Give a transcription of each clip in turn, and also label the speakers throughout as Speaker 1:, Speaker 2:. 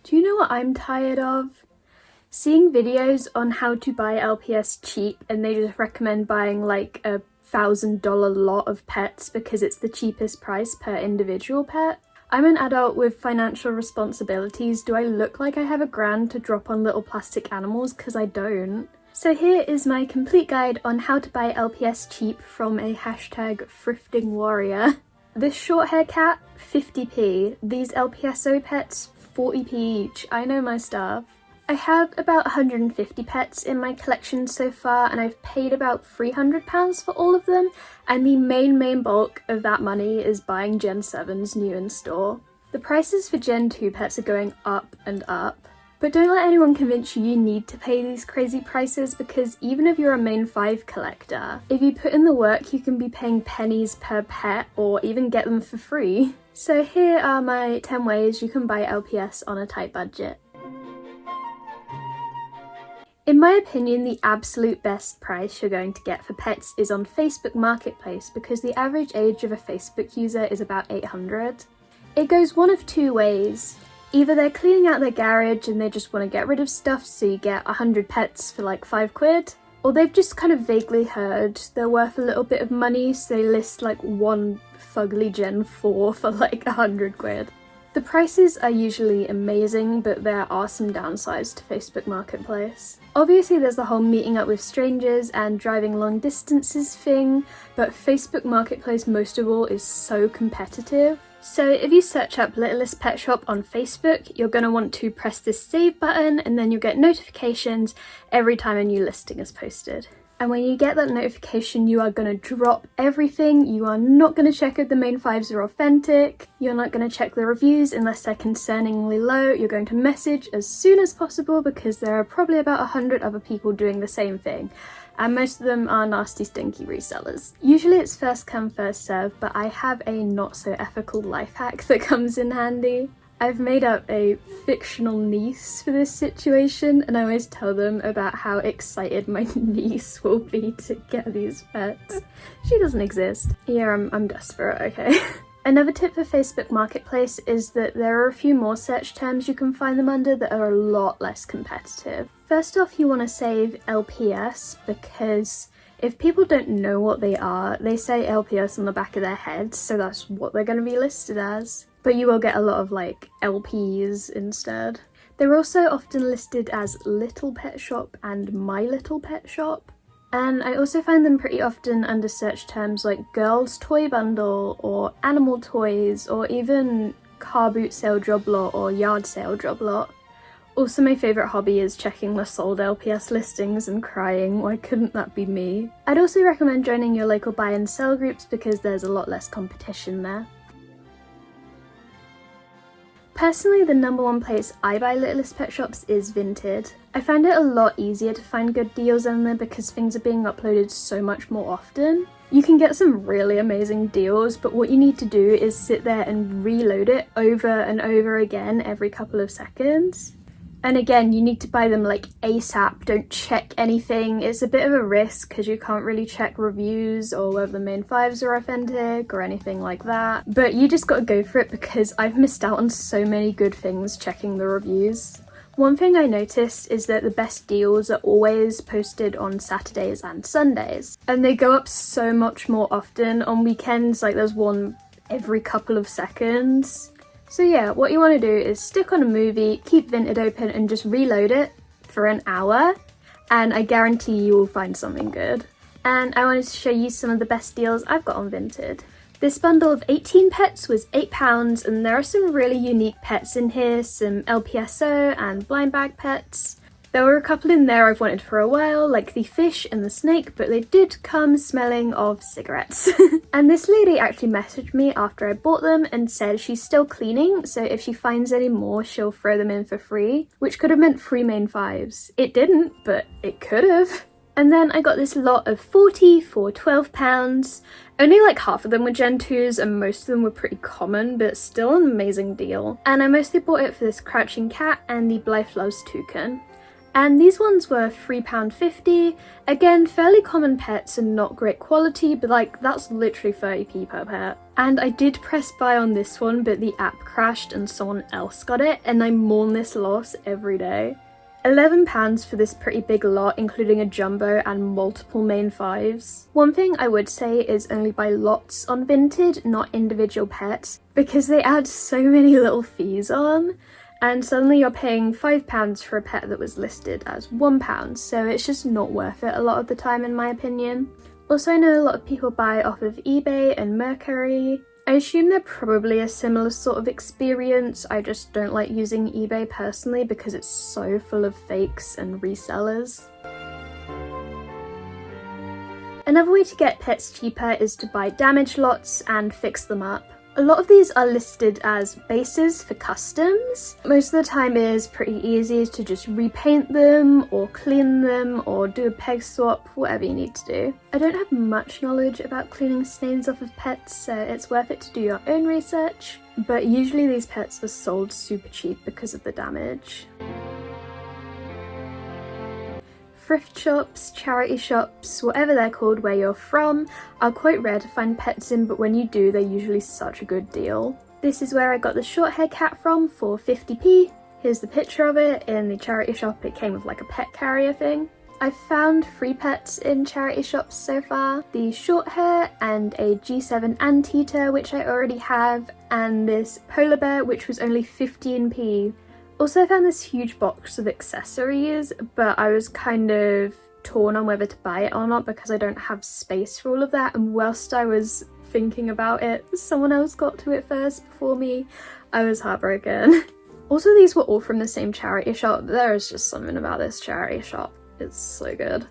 Speaker 1: Do you know what I'm tired of? Seeing videos on how to buy LPS cheap and they just recommend buying like a $1,000 lot of pets because it's the cheapest price per individual pet. I'm an adult with financial responsibilities. Do I look like I have $1,000 to drop on little plastic animals? Because I don't. So here is my complete guide on how to buy LPS cheap from a hashtag thrifting warrior. This short hair cat, 50p. These LPSO pets, 40p each. I know my stuff. I have about 150 pets in my collection so far, and I've paid about £300 for all of them, and the main bulk of that money is buying Gen 7s new in store. The prices for Gen 2 pets are going up and up, but don't let anyone convince you need to pay these crazy prices, because even if you're a main 5 collector, if you put in the work you can be paying pennies per pet or even get them for free. So here are my 10 ways you can buy LPS on a tight budget. In my opinion, the absolute best price you're going to get for pets is on Facebook Marketplace, because the average age of a Facebook user is about 800. It goes one of two ways. Either they're cleaning out their garage and they just want to get rid of stuff, so you get 100 pets for like £5, or they've just kind of vaguely heard they're worth a little bit of money, so they list like one fugly Gen 4 for like £100. The prices are usually amazing, but there are some downsides to Facebook Marketplace. Obviously there's the whole meeting up with strangers and driving long distances thing, but Facebook Marketplace most of all is so competitive. So if you search up Littlest Pet Shop on Facebook, you're going to want to press this save button, and then you'll get notifications every time a new listing is posted. And when you get that notification, you are going to drop everything. You are not going to check if the main 5s are authentic. You're not going to check the reviews unless they're concerningly low. You're going to message as soon as possible, because there are probably about 100 other people doing the same thing. And most of them are nasty, stinky resellers. Usually it's first come, first serve, but I have a not so ethical life hack that comes in handy. I've made up a fictional niece for this situation, and I always tell them about how excited my niece will be to get these pets. She doesn't exist. Yeah, I'm desperate, okay? Another tip for Facebook Marketplace is that there are a few more search terms you can find them under that are a lot less competitive. First off, you want to save LPS, because if people don't know what they are, they say LPS on the back of their heads, so that's what they're going to be listed as. But you will get a lot of like LPs instead. They're also often listed as Little Pet Shop and My Little Pet Shop. And I also find them pretty often under search terms like Girls Toy Bundle or Animal Toys, or even Car Boot Sale Job Lot or Yard Sale Job Lot. Also, my favourite hobby is checking the sold LPS listings and crying, why couldn't that be me? I'd also recommend joining your local buy and sell groups, because there's a lot less competition there. Personally, the number one place I buy Littlest Pet Shops is Vinted. I find it a lot easier to find good deals on there because things are being uploaded so much more often. You can get some really amazing deals, but what you need to do is sit there and reload it over and over again every couple of seconds. And again, you need to buy them like ASAP, don't check anything. It's a bit of a risk because you can't really check reviews or whether the main 5s are authentic or anything like that. But you just gotta go for it, because I've missed out on so many good things checking the reviews. One thing I noticed is that the best deals are always posted on Saturdays and Sundays. And they go up so much more often on weekends, like there's one every couple of seconds. So yeah, what you want to do is stick on a movie, keep Vinted open and just reload it for an hour, and I guarantee you will find something good. And I wanted to show you some of the best deals I've got on Vinted. This bundle of 18 pets was £8, and there are some really unique pets in here, some LPSO and blind bag pets. There were a couple in there I've wanted for a while, like the fish and the snake, but they did come smelling of cigarettes. And this lady actually messaged me after I bought them and said she's still cleaning, so if she finds any more, she'll throw them in for free, which could have meant 3 main 5s. It didn't, but it could have. And then I got this lot of 40 for £12. Only like half of them were Gen 2s and most of them were pretty common, but still an amazing deal. And I mostly bought it for this crouching cat and the Blythe Loves toucan. And these ones were £3.50. Again, fairly common pets and not great quality, but like that's literally 30p per pet. And I did press buy on this one, but the app crashed and someone else got it, and I mourn this loss every day. £11 for this pretty big lot, including a jumbo and multiple main 5s. One thing I would say is only buy lots on Vinted, not individual pets, because they add so many little fees on, and suddenly you're paying £5 for a pet that was listed as £1, so it's just not worth it a lot of the time in my opinion. Also, I know a lot of people buy off of eBay and Mercury. I assume they're probably a similar sort of experience. I just don't like using eBay personally because it's so full of fakes and resellers. Another way to get pets cheaper is to buy damaged lots and fix them up. A lot of these are listed as bases for customs. Most of the time it is pretty easy to just repaint them or clean them or do a peg swap, whatever you need to do. I don't have much knowledge about cleaning stains off of pets, so it's worth it to do your own research, but usually these pets are sold super cheap because of the damage. Thrift shops, charity shops, whatever they're called where you're from, are quite rare to find pets in, but when you do, they're usually such a good deal. This is where I got the short hair cat from for 50p. Here's the picture of it. In the charity shop it came with like a pet carrier thing. I've found 3 pets in charity shops so far. The short hair and a G7 Anteater, which I already have, and this polar bear, which was only 15p. Also, I found this huge box of accessories, but I was kind of torn on whether to buy it or not because I don't have space for all of that, and whilst I was thinking about it, someone else got to it first before me. I was heartbroken. Also, these were all from the same charity shop. There is just something about this charity shop. It's so good.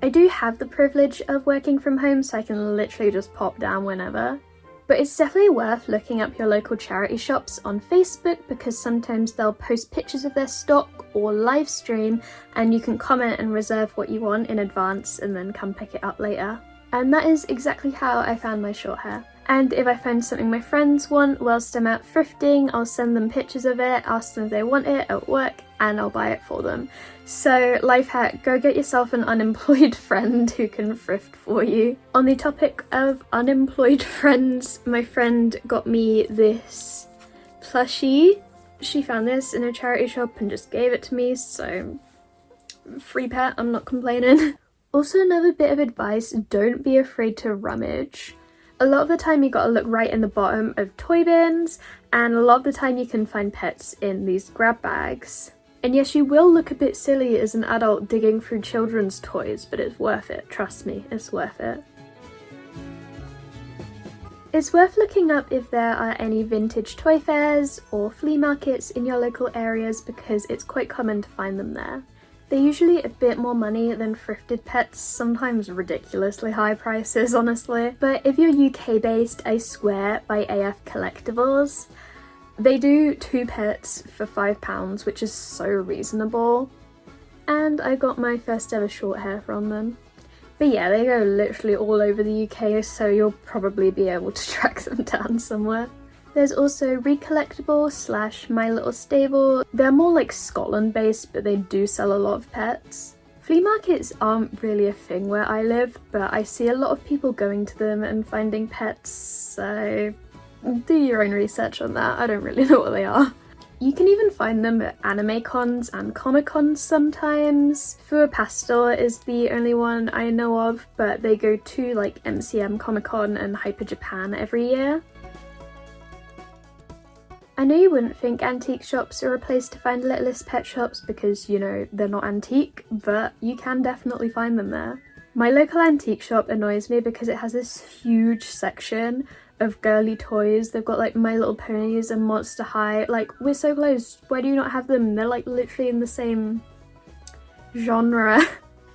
Speaker 1: I do have the privilege of working from home, so I can literally just pop down whenever. But it's definitely worth looking up your local charity shops on Facebook because sometimes they'll post pictures of their stock or live stream and you can comment and reserve what you want in advance and then come pick it up later. And that is exactly how I found my short hair. And if I find something my friends want whilst I'm out thrifting, I'll send them pictures of it, ask them if they want it at work, and I'll buy it for them. So life hack, go get yourself an unemployed friend who can thrift for you. On the topic of unemployed friends, my friend got me this plushie. She found this in a charity shop and just gave it to me, so free pet, I'm not complaining. Also, another bit of advice, don't be afraid to rummage. A lot of the time you gotta look right in the bottom of toy bins, and a lot of the time you can find pets in these grab bags. And yes, you will look a bit silly as an adult digging through children's toys, but it's worth it, trust me, it's worth it. It's worth looking up if there are any vintage toy fairs or flea markets in your local areas because it's quite common to find them there. They're usually a bit more money than thrifted pets, sometimes ridiculously high prices honestly. But if you're UK based, I swear by AF Collectibles. They do 2 pets for £5, which is so reasonable. And I got my first ever short hair from them. But yeah, they go literally all over the UK, so you'll probably be able to track them down somewhere. There's also Recollectible / My Little Stable. They're more like Scotland based, but they do sell a lot of pets. Flea markets aren't really a thing where I live, but I see a lot of people going to them and finding pets, so do your own research on that. I don't really know what they are. You can even find them at anime cons and comic cons sometimes. Fua Pastel is the only one I know of, but they go to like MCM Comic Con and Hyper Japan every year. I know you wouldn't think antique shops are a place to find Littlest pet shops because, you know, they're not antique, but you can definitely find them there. My local antique shop annoys me because it has this huge section of girly toys. They've got like My Little Ponies and Monster High. Like, we're so close, why do you not have them? They're like literally in the same genre.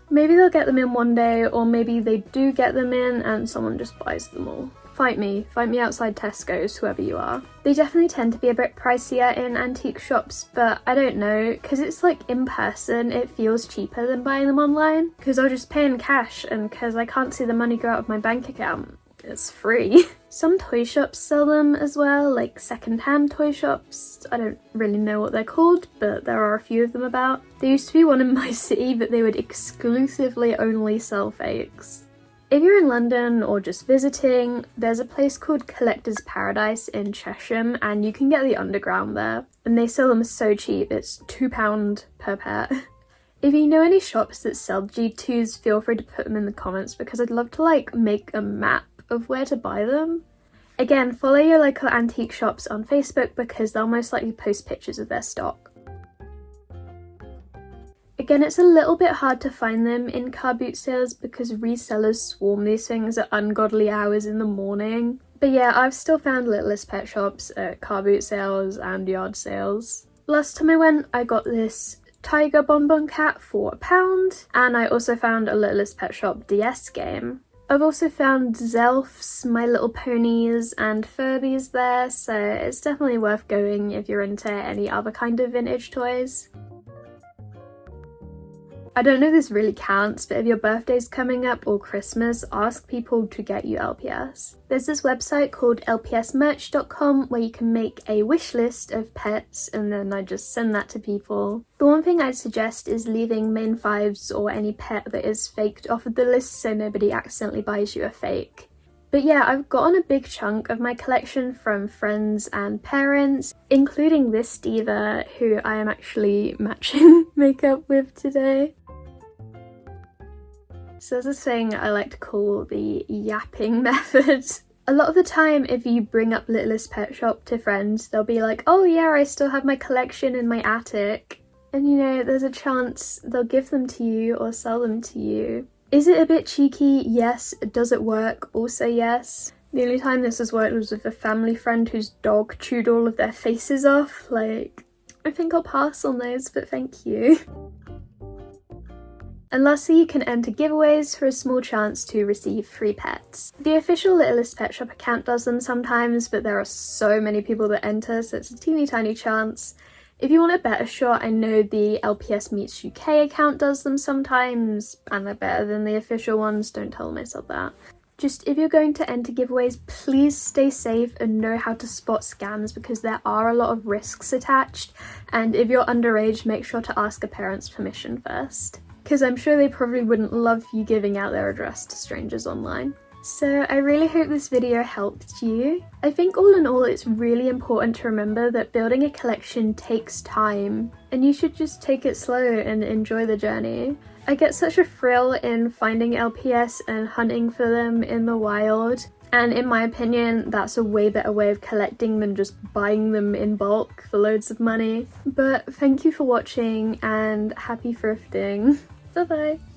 Speaker 1: Maybe they'll get them in one day, or maybe they do get them in and someone just buys them all. Fight me outside Tesco's, whoever you are. They definitely tend to be a bit pricier in antique shops, but I don't know, because it's like in person, it feels cheaper than buying them online, because I'll just pay in cash, and because I can't see the money go out of my bank account, it's free. Some toy shops sell them as well, like second-hand toy shops. I don't really know what they're called, but there are a few of them about. There used to be one in my city, but they would exclusively only sell fakes. If you're in London or just visiting, there's a place called Collector's Paradise in Chesham, and you can get the underground there. And they sell them so cheap, it's £2 per pair. If you know any shops that sell G2s, feel free to put them in the comments because I'd love to like make a map of where to buy them. Again, follow your local antique shops on Facebook because they'll most likely post pictures of their stock. Again, it's a little bit hard to find them in car boot sales because resellers swarm these things at ungodly hours in the morning. But yeah, I've still found Littlest pet shops at car boot sales and yard sales. Last time I went, I got this tiger bonbon cat for £1, and I also found a Littlest Pet Shop DS game. I've also found Zelfs, My Little Ponies and Furbies there, so it's definitely worth going if you're into any other kind of vintage toys. I don't know if this really counts, but if your birthday's coming up or Christmas, ask people to get you LPS. There's this website called lpsmerch.com where you can make a wish list of pets and then I just send that to people. The one thing I'd suggest is leaving main fives or any pet that is faked off of the list so nobody accidentally buys you a fake. But yeah, I've gotten a big chunk of my collection from friends and parents, including this diva who I am actually matching makeup with today. So there's this thing I like to call the yapping method. A lot of the time if you bring up Littlest Pet Shop to friends, they'll be like, oh yeah, I still have my collection in my attic. And you know, there's a chance they'll give them to you or sell them to you. Is it a bit cheeky? Yes. Does it work? Also yes. The only time this has worked was with a family friend whose dog chewed all of their faces off. Like, I think I'll pass on those, but thank you. And lastly, you can enter giveaways for a small chance to receive free pets. The official Littlest Pet Shop account does them sometimes, but there are so many people that enter, so it's a teeny tiny chance. If you want a better shot, I know the LPS Meets UK account does them sometimes, and they're better than the official ones, don't tell myself that. Just if you're going to enter giveaways, please stay safe and know how to spot scams because there are a lot of risks attached, and if you're underage, make sure to ask a parent's permission first. Because I'm sure they probably wouldn't love you giving out their address to strangers online. So I really hope this video helped you. I think all in all it's really important to remember that building a collection takes time and you should just take it slow and enjoy the journey. I get such a thrill in finding LPS and hunting for them in the wild, and in my opinion that's a way better way of collecting than just buying them in bulk for loads of money. But thank you for watching and happy thrifting. Bye bye!